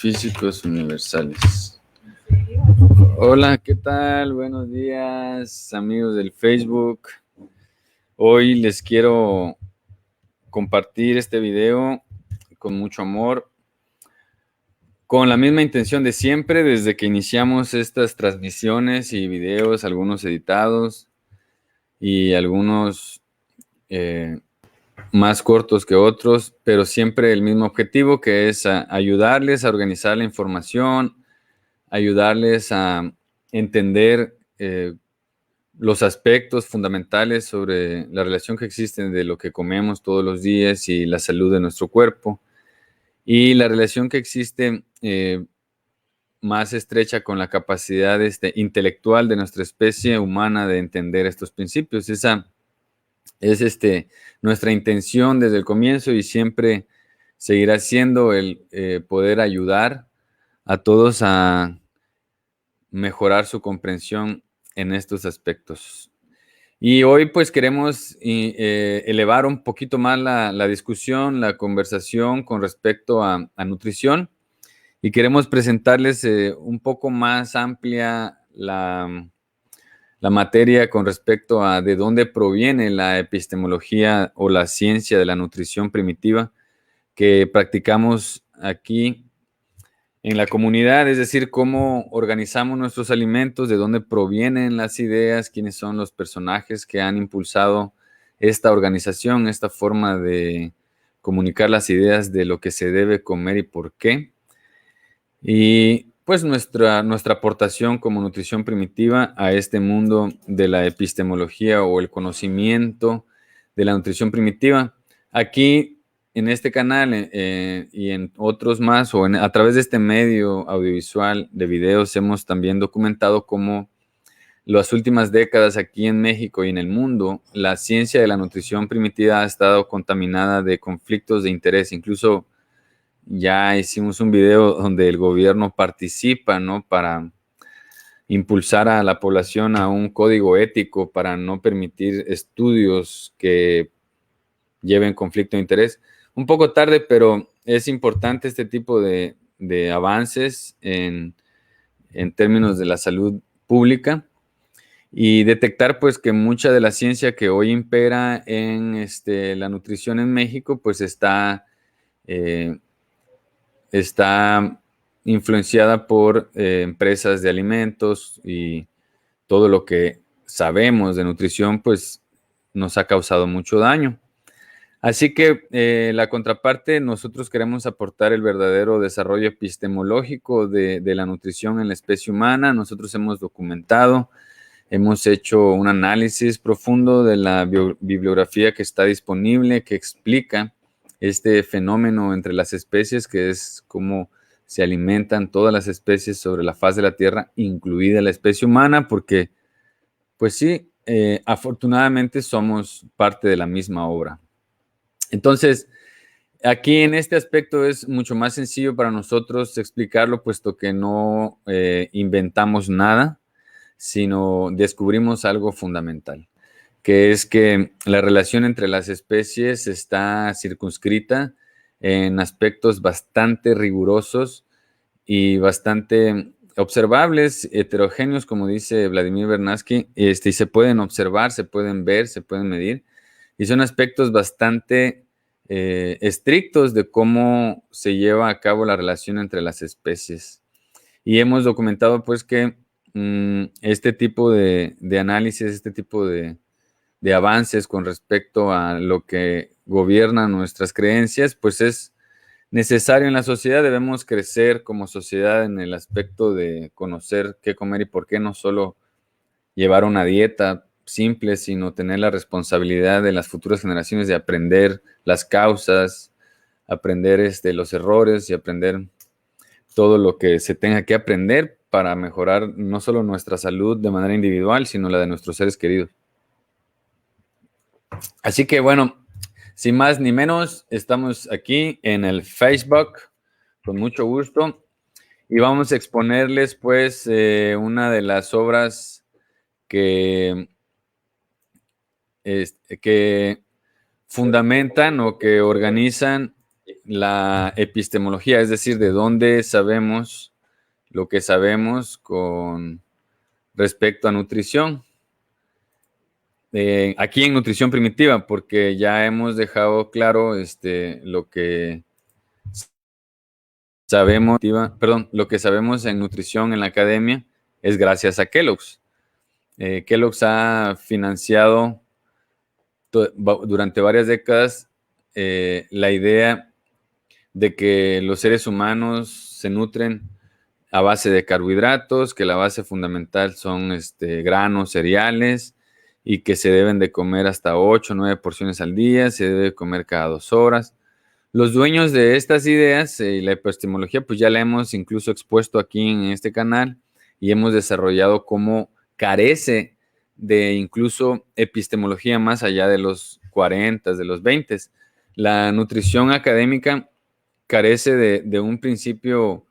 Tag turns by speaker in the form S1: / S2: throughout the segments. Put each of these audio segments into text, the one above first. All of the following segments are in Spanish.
S1: físicos universales. Hola, ¿qué tal? Buenos días, amigos del Facebook. Hoy les quiero compartir este video con mucho amor, con la misma intención de siempre, desde que iniciamos estas transmisiones y videos, algunos editados y algunos más cortos que otros, pero siempre el mismo objetivo, que es ayudarles a organizar la información, ayudarles a entender los aspectos fundamentales sobre la relación que existe de lo que comemos todos los días y la salud de nuestro cuerpo, y la relación que existe más estrecha con la capacidad intelectual de nuestra especie humana de entender estos principios. Esa es nuestra intención desde el comienzo y siempre seguirá siendo el poder ayudar a todos a mejorar su comprensión en estos aspectos. Y hoy pues queremos elevar un poquito más la discusión, la conversación con respecto a nutrición, y queremos presentarles un poco más amplia la materia con respecto a de dónde proviene la epistemología o la ciencia de la nutrición primitiva que practicamos aquí en la comunidad, es decir, cómo organizamos nuestros alimentos, de dónde provienen las ideas, quiénes son los personajes que han impulsado esta organización, esta forma de comunicar las ideas de lo que se debe comer y por qué. Y pues nuestra aportación como nutrición primitiva a este mundo de la epistemología o el conocimiento de la nutrición primitiva. Aquí en este canal y en otros más, o a través de este medio audiovisual de videos, hemos también documentado cómo las últimas décadas aquí en México y en el mundo, la ciencia de la nutrición primitiva ha estado contaminada de conflictos de interés. Incluso ya hicimos un video donde el gobierno participa, ¿no?, para impulsar a la población a un código ético para no permitir estudios que lleven conflicto de interés. Un poco tarde, pero es importante este tipo de avances en términos de la salud pública, y detectar pues que mucha de la ciencia que hoy impera en la nutrición en México pues está influenciada por empresas de alimentos, y todo lo que sabemos de nutrición pues nos ha causado mucho daño. Así que la contraparte, nosotros queremos aportar el verdadero desarrollo epistemológico de la nutrición en la especie humana. Nosotros hemos documentado, hemos hecho un análisis profundo de la bibliografía que está disponible, que explica este fenómeno entre las especies, que es cómo se alimentan todas las especies sobre la faz de la Tierra, incluida la especie humana, porque, pues sí, afortunadamente somos parte de la misma obra. Entonces, aquí en este aspecto es mucho más sencillo para nosotros explicarlo, puesto que no inventamos nada, sino descubrimos algo fundamental, que es que la relación entre las especies está circunscrita en aspectos bastante rigurosos y bastante observables, heterogéneos, como dice Vladimir Vernadsky, y se pueden observar, se pueden ver, se pueden medir, y son aspectos bastante estrictos de cómo se lleva a cabo la relación entre las especies. Y hemos documentado pues que este tipo de análisis, este tipo de avances con respecto a lo que gobierna nuestras creencias, pues es necesario en la sociedad. Debemos crecer como sociedad en el aspecto de conocer qué comer y por qué, no solo llevar una dieta simple, sino tener la responsabilidad de las futuras generaciones de aprender las causas, aprender los errores y aprender todo lo que se tenga que aprender para mejorar no solo nuestra salud de manera individual, sino la de nuestros seres queridos. Así que bueno, sin más ni menos, estamos aquí en el Facebook con mucho gusto y vamos a exponerles pues una de las obras que fundamentan o que organizan la epistemología, es decir, de dónde sabemos lo que sabemos con respecto a nutrición. Aquí en nutrición primitiva, porque ya hemos dejado claro lo que sabemos, lo que sabemos en nutrición en la academia es gracias a Kellogg's. Kellogg's ha financiado durante varias décadas la idea de que los seres humanos se nutren a base de carbohidratos, que la base fundamental son granos, cereales, y que se deben de comer hasta 8 o 9 porciones al día, se debe comer cada 2 horas. Los dueños de estas ideas y la epistemología, pues ya la hemos incluso expuesto aquí en este canal y hemos desarrollado cómo carece de incluso epistemología más allá de los 40, de los 20. La nutrición académica carece de un principio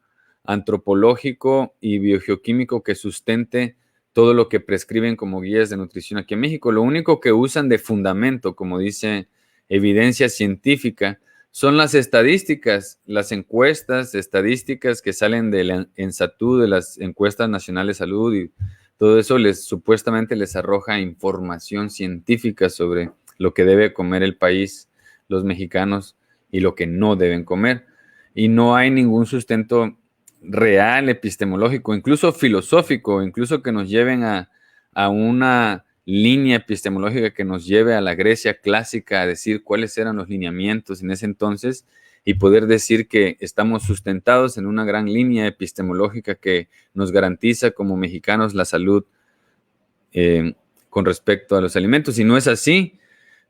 S1: antropológico y biogeoquímico que sustente todo lo que prescriben como guías de nutrición aquí en México. Lo único que usan de fundamento, como dice evidencia científica, son las estadísticas, las encuestas estadísticas que salen del ENSATU, de las encuestas nacionales de salud, y todo eso supuestamente les arroja información científica sobre lo que debe comer el país, los mexicanos, y lo que no deben comer. Y no hay ningún sustento real, epistemológico, incluso filosófico, incluso que nos lleven a una línea epistemológica que nos lleve a la Grecia clásica a decir cuáles eran los lineamientos en ese entonces y poder decir que estamos sustentados en una gran línea epistemológica que nos garantiza como mexicanos la salud con respecto a los alimentos. Y no es así.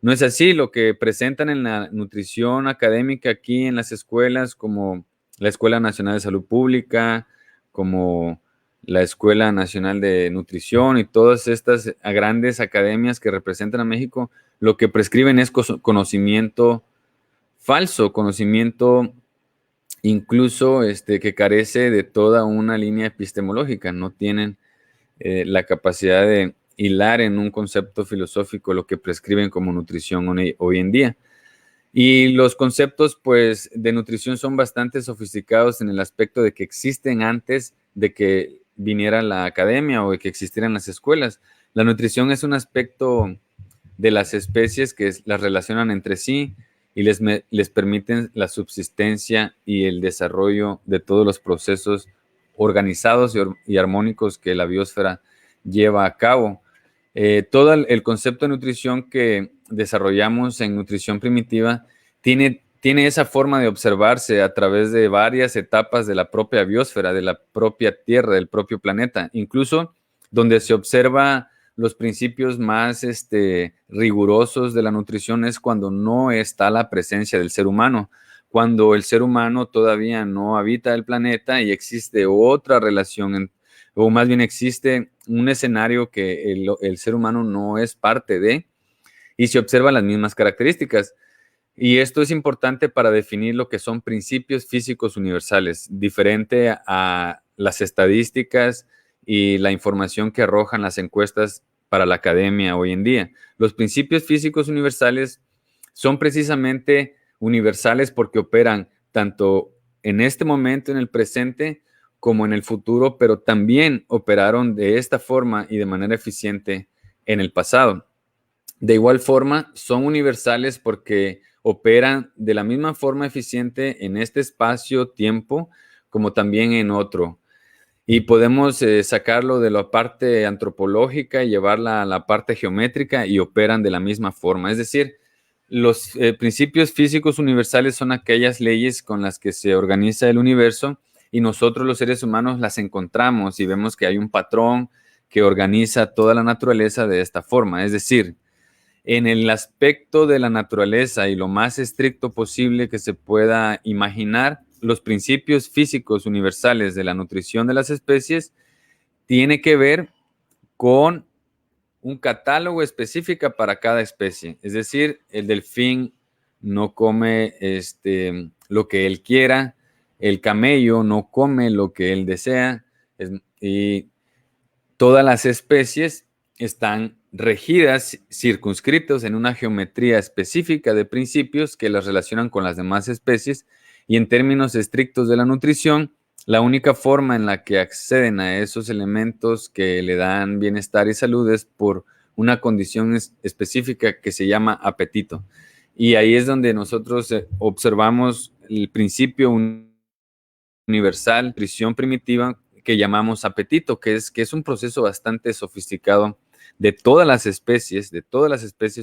S1: No es así. Lo que presentan en la nutrición académica aquí en las escuelas, como la Escuela Nacional de Salud Pública, como la Escuela Nacional de Nutrición y todas estas grandes academias que representan a México, lo que prescriben es conocimiento falso, conocimiento incluso que carece de toda una línea epistemológica. No tienen la capacidad de hilar en un concepto filosófico lo que prescriben como nutrición hoy en día. Y los conceptos, pues, de nutrición son bastante sofisticados en el aspecto de que existen antes de que viniera la academia o de que existieran las escuelas. La nutrición es un aspecto de las especies que las relacionan entre sí y les permiten la subsistencia y el desarrollo de todos los procesos organizados y armónicos que la biosfera lleva a cabo. Todo el concepto de nutrición que desarrollamos en nutrición primitiva tiene esa forma de observarse a través de varias etapas de la propia biosfera, de la propia Tierra, del propio planeta, incluso donde se observa los principios más rigurosos de la nutrición es cuando no está la presencia del ser humano, cuando el ser humano todavía no habita el planeta y existe otra relación, o más bien existe un escenario que el ser humano no es parte de, y se observan las mismas características. Y esto es importante para definir lo que son principios físicos universales, diferente a las estadísticas y la información que arrojan las encuestas para la academia hoy en día. Los principios físicos universales son precisamente universales porque operan tanto en este momento, en el presente, como en el futuro, pero también operaron de esta forma y de manera eficiente en el pasado. De igual forma, son universales porque operan de la misma forma eficiente en este espacio-tiempo como también en otro. Y podemos sacarlo de la parte antropológica y llevarla a la parte geométrica y operan de la misma forma. Es decir, los principios físicos universales son aquellas leyes con las que se organiza el universo y nosotros los seres humanos las encontramos y vemos que hay un patrón que organiza toda la naturaleza de esta forma. Es decir, en el aspecto de la naturaleza y lo más estricto posible que se pueda imaginar, los principios físicos universales de la nutrición de las especies tiene que ver con un catálogo específico para cada especie. Es decir, el delfín no come lo que él quiera, el camello no come lo que él desea, y todas las especies están regidas, circunscritos en una geometría específica de principios que las relacionan con las demás especies y en términos estrictos de la nutrición, la única forma en la que acceden a esos elementos que le dan bienestar y salud es por una condición específica que se llama apetito. Y ahí es donde nosotros observamos el principio universal, nutrición primitiva, que llamamos apetito, que es un proceso bastante sofisticado de todas las especies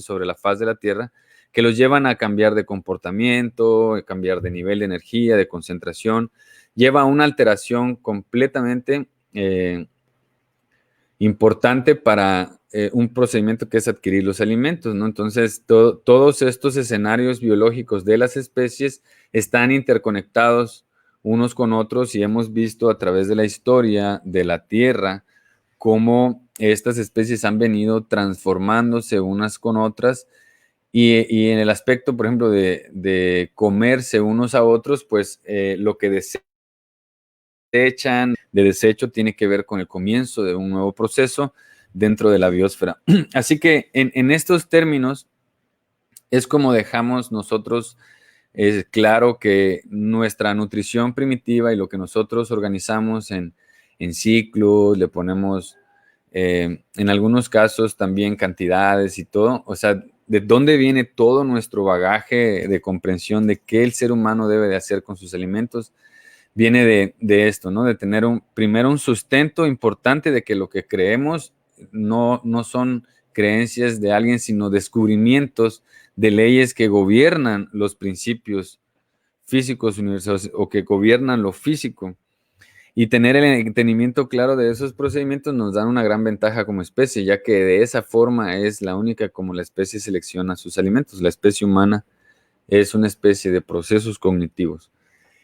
S1: sobre la faz de la Tierra, que los llevan a cambiar de comportamiento, a cambiar de nivel de energía, de concentración, lleva a una alteración completamente importante para un procedimiento que es adquirir los alimentos, ¿no? Entonces, todos estos escenarios biológicos de las especies están interconectados unos con otros y hemos visto a través de la historia de la Tierra cómo estas especies han venido transformándose unas con otras y en el aspecto, por ejemplo, de comerse unos a otros, pues lo que desechan de desecho tiene que ver con el comienzo de un nuevo proceso dentro de la biosfera. Así que en estos términos es como dejamos nosotros claro que nuestra nutrición primitiva y lo que nosotros organizamos en ciclos, le ponemos en algunos casos también cantidades y todo, o sea, de dónde viene todo nuestro bagaje de comprensión de qué el ser humano debe de hacer con sus alimentos, viene de esto, ¿no? De tener primero un sustento importante de que lo que creemos no son creencias de alguien, sino descubrimientos de leyes que gobiernan los principios físicos universales o que gobiernan lo físico. Y tener el entendimiento claro de esos procedimientos nos dan una gran ventaja como especie, ya que de esa forma es la única como la especie selecciona sus alimentos. La especie humana es una especie de procesos cognitivos.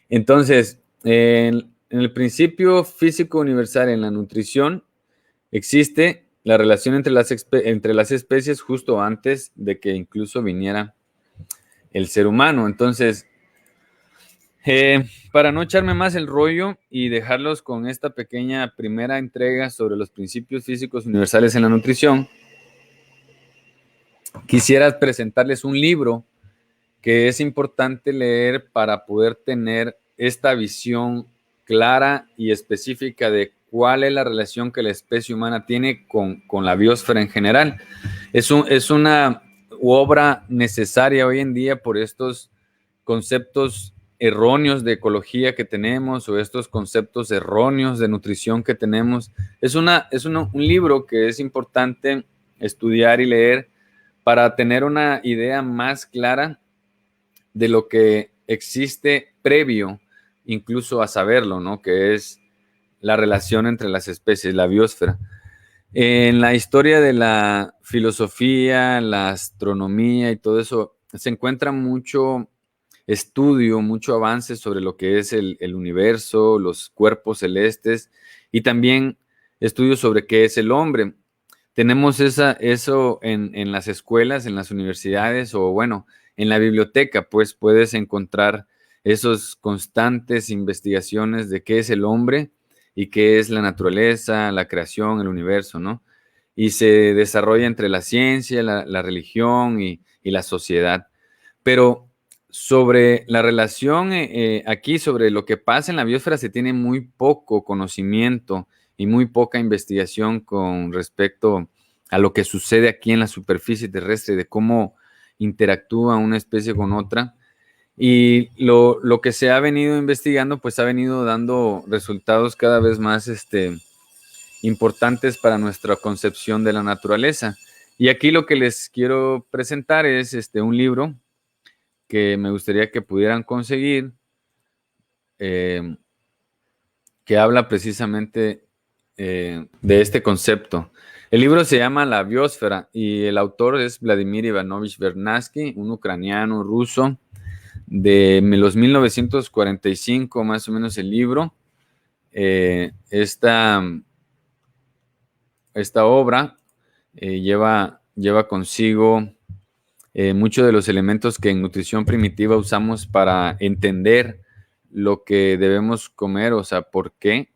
S1: Entonces, en el principio físico universal en la nutrición existe la relación entre las especies justo antes de que incluso viniera el ser humano. Entonces, para no echarme más el rollo y dejarlos con esta pequeña primera entrega sobre los principios físicos universales en la nutrición, quisiera presentarles un libro que es importante leer para poder tener esta visión clara y específica de cuál es la relación que la especie humana tiene con la biosfera en general. Es una obra necesaria hoy en día por estos conceptos erróneos de ecología que tenemos o estos conceptos erróneos de nutrición que tenemos. Es un libro que es importante estudiar y leer para tener una idea más clara de lo que existe previo incluso a saberlo, ¿no? Que es la relación entre las especies, la biosfera. En la historia de la filosofía, la astronomía y todo eso, se encuentra mucho estudio, mucho avance sobre lo que es el universo, los cuerpos celestes y también estudios sobre qué es el hombre. Tenemos eso en las escuelas, en las universidades o bueno, en la biblioteca, pues puedes encontrar esos constantes investigaciones de qué es el hombre y qué es la naturaleza, la creación, el universo, ¿no? Y se desarrolla entre la ciencia, la religión y la sociedad. Pero sobre la relación aquí, sobre lo que pasa en la biosfera, se tiene muy poco conocimiento y muy poca investigación con respecto a lo que sucede aquí en la superficie terrestre, de cómo interactúa una especie con otra. Y lo que se ha venido investigando, pues ha venido dando resultados cada vez más importantes para nuestra concepción de la naturaleza. Y aquí lo que les quiero presentar es un libro que me gustaría que pudieran conseguir, que habla precisamente de este concepto. El libro se llama La Biosfera y el autor es Vladimir Ivanovich Vernadsky, un ucraniano ruso de los 1945, más o menos el libro. Esta obra lleva consigo muchos de los elementos que en nutrición primitiva usamos para entender lo que debemos comer, o sea, por qué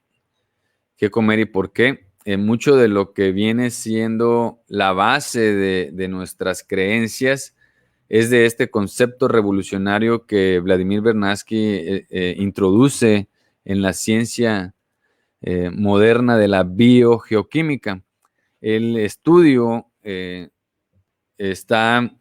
S1: comer y por qué. mucho de lo que viene siendo la base de nuestras creencias es de este concepto revolucionario que Vladimir Vernadsky introduce en la ciencia moderna de la biogeoquímica. El estudio está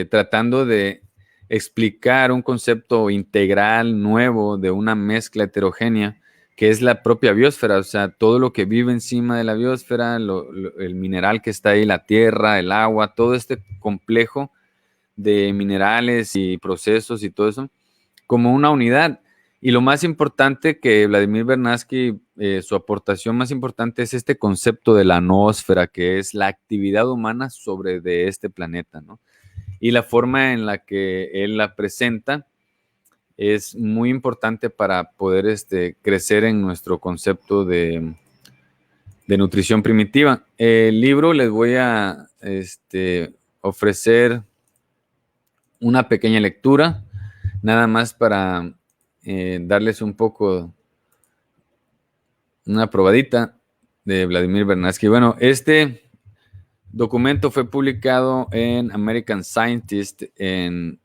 S1: tratando de explicar un concepto integral nuevo de una mezcla heterogénea que es la propia biosfera, o sea, todo lo que vive encima de la biosfera, el mineral que está ahí, la tierra, el agua, todo este complejo de minerales y procesos y todo eso, como una unidad. Y lo más importante que Vladimir Vernadsky, su aportación más importante es este concepto de la noósfera, que es la actividad humana sobre de este planeta, ¿no? Y la forma en la que él la presenta es muy importante para poder crecer en nuestro concepto de nutrición primitiva. El libro les voy a ofrecer una pequeña lectura, nada más para darles un poco, una probadita de Vladimir Vernadsky. Bueno, este documento fue publicado en American Scientist en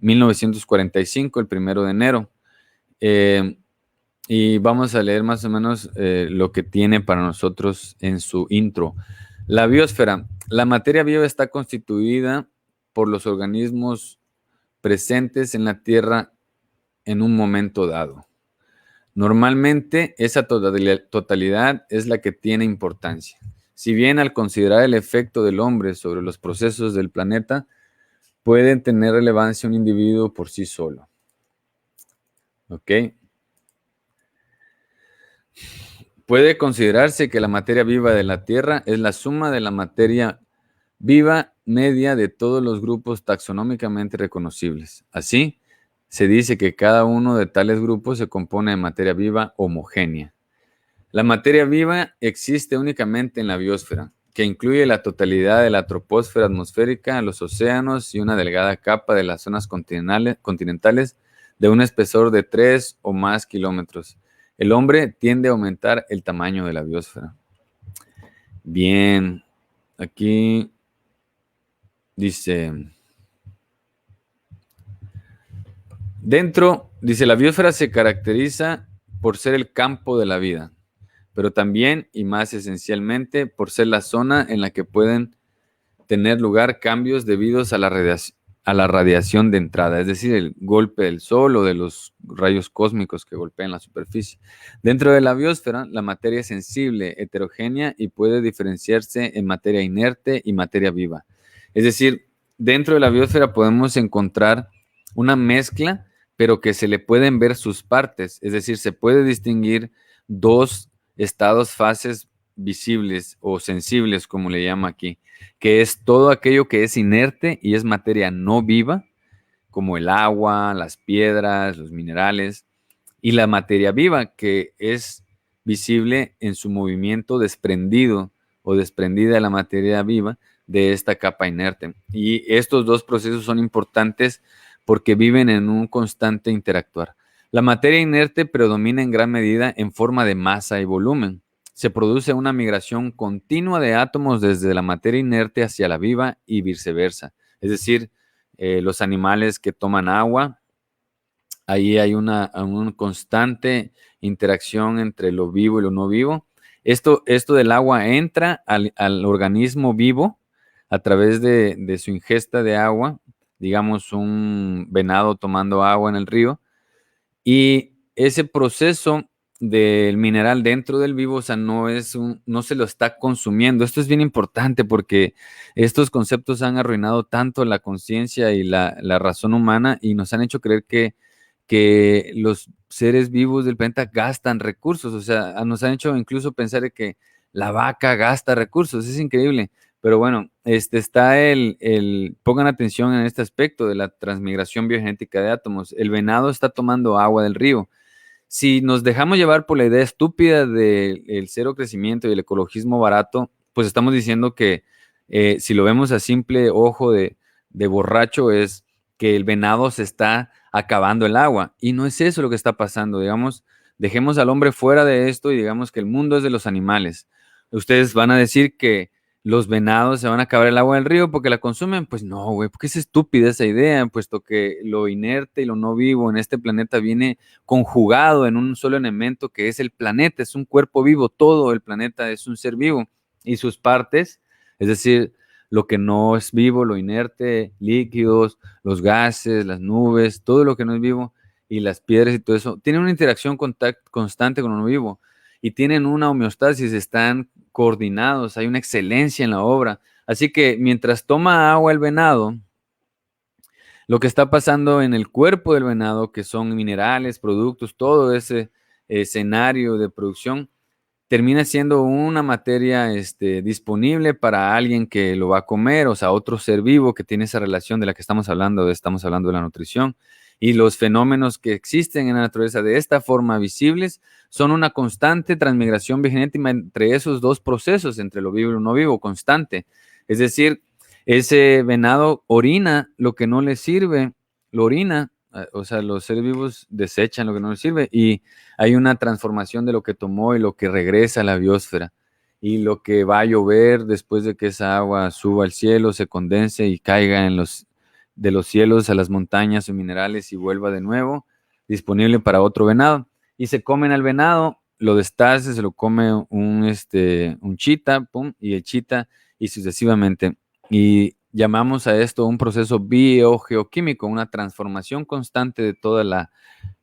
S1: 1945, el 1 de enero. Y vamos a leer más o menos lo que tiene para nosotros en su intro. La biosfera. La materia viva está constituida por los organismos presentes en la Tierra en un momento dado. Normalmente, esa totalidad es la que tiene importancia. Si bien al considerar el efecto del hombre sobre los procesos del planeta, pueden tener relevancia un individuo por sí solo. ¿Ok? Puede considerarse que la materia viva de la Tierra es la suma de la materia viva media de todos los grupos taxonómicamente reconocibles. Así, se dice que cada uno de tales grupos se compone de materia viva homogénea. La materia viva existe únicamente en la biosfera, que incluye la totalidad de la troposfera atmosférica, los océanos y una delgada capa de las zonas continentales de un espesor de 3 o más kilómetros. El hombre tiende a aumentar el tamaño de la biosfera. Bien, aquí dice, dice, la biosfera se caracteriza por ser el campo de la vida, pero también y más esencialmente por ser la zona en la que pueden tener lugar cambios debidos a la radiación de entrada, es decir, el golpe del sol o de los rayos cósmicos que golpean la superficie. Dentro de la biosfera, la materia es sensible, heterogénea y puede diferenciarse en materia inerte y materia viva. Es decir, dentro de la biosfera podemos encontrar una mezcla, pero que se le pueden ver sus partes, es decir, se puede distinguir dos estados, fases visibles o sensibles, como le llama aquí, que es todo aquello que es inerte y es materia no viva, como el agua, las piedras, los minerales, y la materia viva, que es visible en su movimiento desprendido o desprendida de la materia viva de esta capa inerte. Y estos dos procesos son importantes porque viven en un constante interactuar. La materia inerte predomina en gran medida en forma de masa y volumen. Se produce una migración continua de átomos desde la materia inerte hacia la viva y viceversa. Es decir, los animales que toman agua, ahí hay una constante interacción entre lo vivo y lo no vivo. Esto del agua entra al organismo vivo a través de su ingesta de agua, digamos un venado tomando agua en el río, y ese proceso del mineral dentro del vivo, o sea, no se lo está consumiendo. Esto es bien importante porque estos conceptos han arruinado tanto la conciencia y la razón humana y nos han hecho creer que los seres vivos del planeta gastan recursos. O sea, nos han hecho incluso pensar de que la vaca gasta recursos. Es increíble. Pero bueno, está pongan atención en este aspecto de la transmigración biogenética de átomos. El venado está tomando agua del río. Si nos dejamos llevar por la idea estúpida del cero crecimiento y el ecologismo barato, pues estamos diciendo que si lo vemos a simple ojo de borracho es que el venado se está acabando el agua. Y no es eso lo que está pasando. Digamos, dejemos al hombre fuera de esto y digamos que el mundo es de los animales. Ustedes van a decir que los venados se van a acabar el agua del río porque la consumen. Pues no, güey, porque es estúpida esa idea, puesto que lo inerte y lo no vivo en este planeta viene conjugado en un solo elemento que es el planeta, es un cuerpo vivo, todo el planeta es un ser vivo y sus partes, es decir, lo que no es vivo, lo inerte, líquidos, los gases, las nubes, todo lo que no es vivo y las piedras y todo eso, tienen una interacción constante con lo no vivo y tienen una homeostasis, están coordinados, hay una excelencia en la obra. Así que mientras toma agua el venado, lo que está pasando en el cuerpo del venado, que son minerales, productos, todo ese escenario de producción, termina siendo una materia disponible para alguien que lo va a comer, o sea, otro ser vivo que tiene esa relación de la que estamos hablando de la nutrición. Y los fenómenos que existen en la naturaleza de esta forma visibles son una constante transmigración biogenética entre esos dos procesos, entre lo vivo y lo no vivo, constante. Es decir, ese venado orina lo que no le sirve, lo orina, o sea, los seres vivos desechan lo que no les sirve y hay una transformación de lo que tomó y lo que regresa a la biosfera. Y lo que va a llover después de que esa agua suba al cielo, se condense y caiga de los cielos a las montañas o minerales y vuelva de nuevo, disponible para otro venado. Y se comen al venado, lo destace, se lo come un chita, pum, y el chita, y sucesivamente. Y llamamos a esto un proceso biogeoquímico, una transformación constante de toda la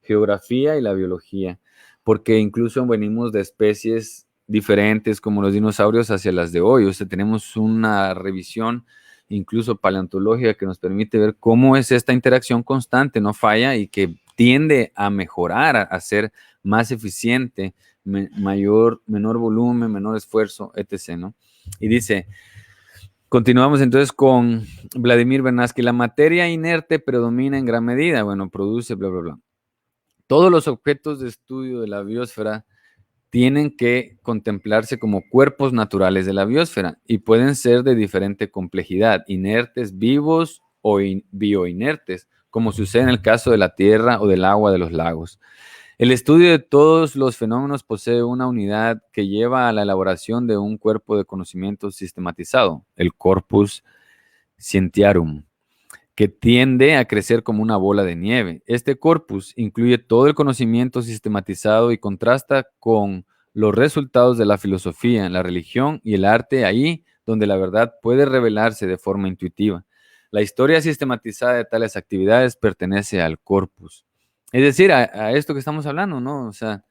S1: geografía y la biología, porque incluso venimos de especies diferentes como los dinosaurios hacia las de hoy. O sea, tenemos una revisión incluso paleontológica que nos permite ver cómo es esta interacción constante, no falla y que tiende a mejorar, a ser más eficiente, menor volumen, menor esfuerzo, etc., ¿no? Y dice, continuamos entonces con Vladimir Bernatsky, la materia inerte predomina en gran medida, bueno, produce, bla, bla, bla. Todos los objetos de estudio de la biosfera tienen que contemplarse como cuerpos naturales de la biosfera y pueden ser de diferente complejidad, inertes, vivos o bioinertes, como sucede en el caso de la tierra o del agua de los lagos. El estudio de todos los fenómenos posee una unidad que lleva a la elaboración de un cuerpo de conocimiento sistematizado, el corpus scientiarum, que tiende a crecer como una bola de nieve. Este corpus incluye todo el conocimiento sistematizado y contrasta con los resultados de la filosofía, la religión y el arte, ahí donde la verdad puede revelarse de forma intuitiva. La historia sistematizada de tales actividades pertenece al corpus. Es decir, a esto que estamos hablando, ¿no? O sea,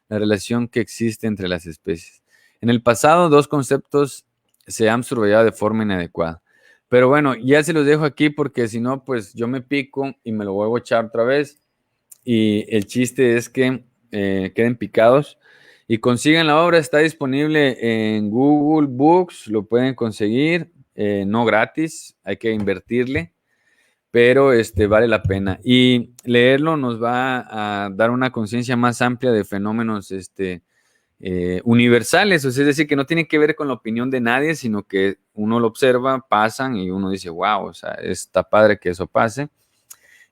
S1: la relación que existe entre las especies. En el pasado, dos conceptos se han subrayado de forma inadecuada. Pero bueno, ya se los dejo aquí porque si no, pues yo me pico y me lo vuelvo a echar otra vez. Y el chiste es que queden picados y consigan la obra. Está disponible en Google Books, lo pueden conseguir, no gratis, hay que invertirle, pero vale la pena. Y leerlo nos va a dar una conciencia más amplia de fenómenos universales, o sea, es decir, que no tiene que ver con la opinión de nadie, sino que uno lo observa, pasan y uno dice, wow, o sea, está padre que eso pase.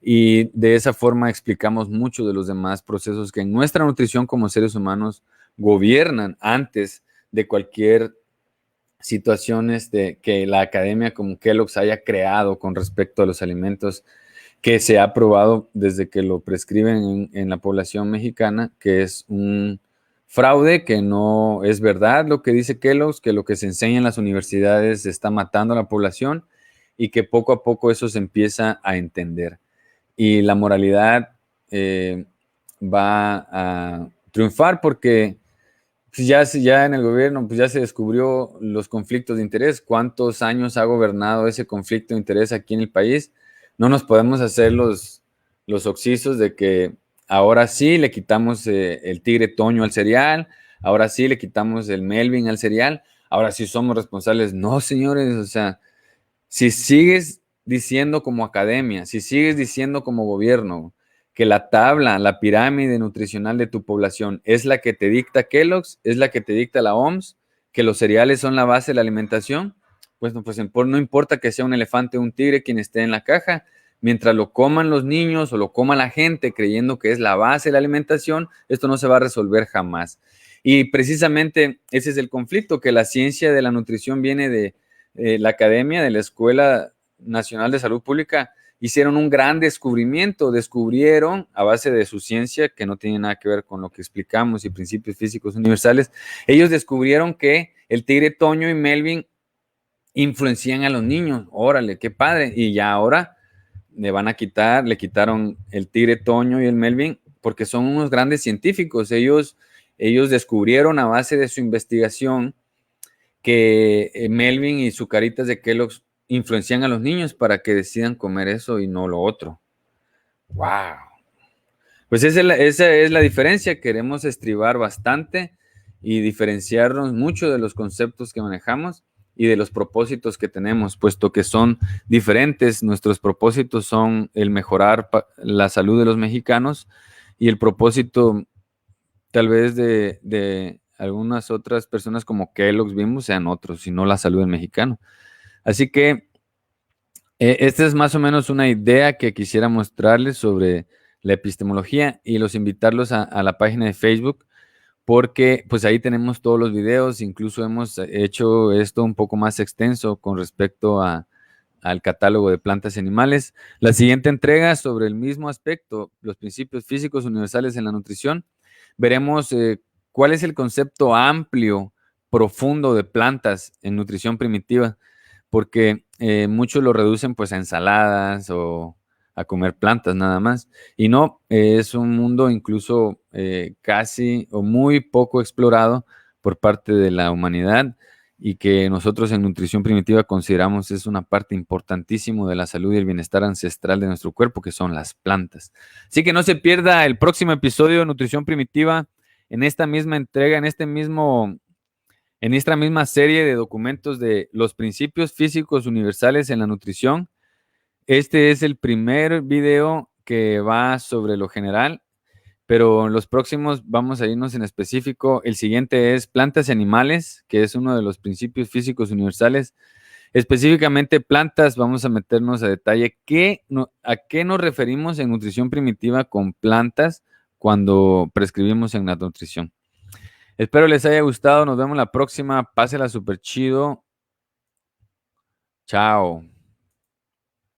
S1: Y de esa forma explicamos mucho de los demás procesos que en nuestra nutrición como seres humanos gobiernan antes de cualquier situaciones de que la academia como Kellogg's haya creado con respecto a los alimentos que se ha probado desde que lo prescriben en la población mexicana, que es un fraude, que no es verdad lo que dice Kellogg's, que lo que se enseña en las universidades está matando a la población y que poco a poco eso se empieza a entender. Y la moralidad va a triunfar porque pues ya en el gobierno pues ya se descubrió los conflictos de interés, cuántos años ha gobernado ese conflicto de interés aquí en el país. No nos podemos hacer los oxisos de que ahora sí le quitamos el tigre Toño al cereal, ahora sí le quitamos el Melvin al cereal, ahora sí somos responsables. No, señores, o sea, si sigues diciendo como academia, si sigues diciendo como gobierno que la tabla, la pirámide nutricional de tu población es la que te dicta Kellogg's, es la que te dicta la OMS, que los cereales son la base de la alimentación, pues no importa que sea un elefante o un tigre quien esté en la caja, mientras lo coman los niños o lo coma la gente creyendo que es la base de la alimentación, esto no se va a resolver jamás. Y precisamente ese es el conflicto, que la ciencia de la nutrición viene de la academia, de la Escuela Nacional de Salud Pública. Hicieron un gran descubrimiento, descubrieron a base de su ciencia, que no tiene nada que ver con lo que explicamos y principios físicos universales, ellos descubrieron que el tigre Toño y Melvin influencian a los niños. Órale, qué padre. Y ya ahora le quitaron el tigre Toño y el Melvin, porque son unos grandes científicos. Ellos descubrieron a base de su investigación que Melvin y sus caritas de Kellogg's influencian a los niños para que decidan comer eso y no lo otro. ¡Wow! Pues esa es la diferencia. Queremos estribar bastante y diferenciarnos mucho de los conceptos que manejamos y de los propósitos que tenemos, puesto que son diferentes. Nuestros propósitos son el mejorar la salud de los mexicanos y el propósito tal vez de algunas otras personas como Kellogg's Bimbo sean otros, y no la salud del mexicano. Así que esta es más o menos una idea que quisiera mostrarles sobre la epistemología y los invitarlos a la página de Facebook, porque pues ahí tenemos todos los videos, incluso hemos hecho esto un poco más extenso con respecto al catálogo de plantas y animales. La siguiente entrega sobre el mismo aspecto, los principios físicos universales en la nutrición, veremos cuál es el concepto amplio, profundo de plantas en nutrición primitiva, porque muchos lo reducen pues a ensaladas o a comer plantas nada más. Y no, es un mundo incluso casi o muy poco explorado por parte de la humanidad y que nosotros en nutrición primitiva consideramos es una parte importantísima de la salud y el bienestar ancestral de nuestro cuerpo, que son las plantas. Así que no se pierda el próximo episodio de Nutrición Primitiva en esta misma entrega, en esta misma serie de documentos de los principios físicos universales en la nutrición. Este es el primer video que va sobre lo general, pero en los próximos vamos a irnos en específico. El siguiente es plantas y animales, que es uno de los principios físicos universales. Específicamente plantas, vamos a meternos a detalle a qué nos referimos en nutrición primitiva con plantas cuando prescribimos en la nutrición. Espero les haya gustado. Nos vemos la próxima. Pásela súper chido. Chao.